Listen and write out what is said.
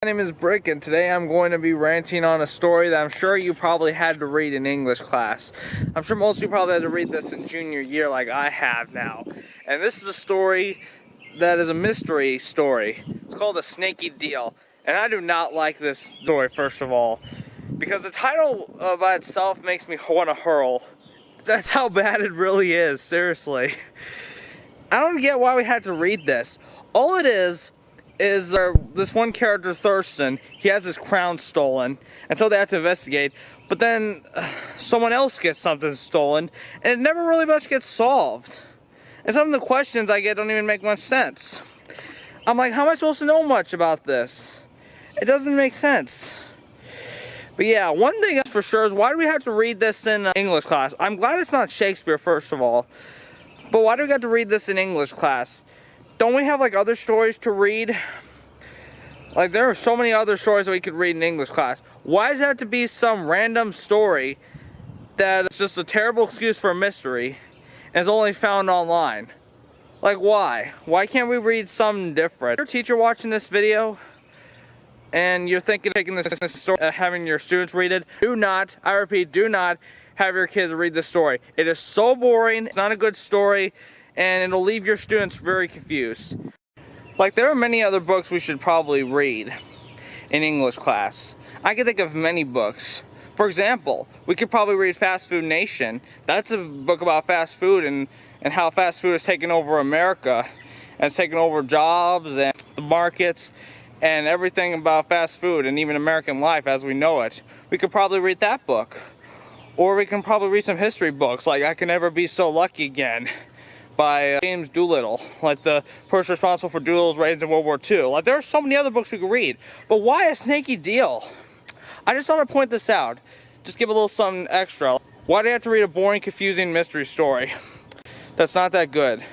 My name is Brick, and today I'm going to be ranting on a story that I'm sure you probably had to read in English class. I'm sure most of you probably had to read this in junior year like I have now. And this is a story that is a mystery story. It's called The Snaky Deal. And I do not like this story, first of all, because the title by itself makes me want to hurl. That's how bad it really is, seriously. I don't get why we had to read this. All it is this one character, Thurston, he has his crown stolen, and so they have to investigate, but then someone else gets something stolen, and it never really much gets solved. And some of the questions I get don't even make much sense. I'm like, how am I supposed to know much about this? It doesn't make sense. But yeah, one thing that's for sure is, why do we have to read this in English class? I'm glad it's not Shakespeare, first of all, but why do we have to read this in English class? Don't we have like other stories to read? Like, there are so many other stories that we could read in English class. Why does it have to be some random story that is just a terrible excuse for a mystery and is only found online? Like, why? Why can't we read something different? Your teacher watching this video and you're thinking of taking this story, having your students read it, do not, I repeat, do not have your kids read this story. It is so boring, it's not a good story, and it'll leave your students very confused. Like, there are many other books we should probably read in English class. I can think of many books. For example, we could probably read Fast Food Nation. That's a book about fast food and how fast food has taken over America. And it's taken over jobs and the markets and everything about fast food and even American life as we know it. We could probably read that book. Or we can probably read some history books, like I Can Never Be So Lucky Again by James Doolittle, like the person responsible for Doolittle's raids in World War II. Like, there are so many other books we could read, but why a snaky deal? I just want to point this out. Just give a little something extra. Why do you have to read a boring, confusing mystery story that's not that good?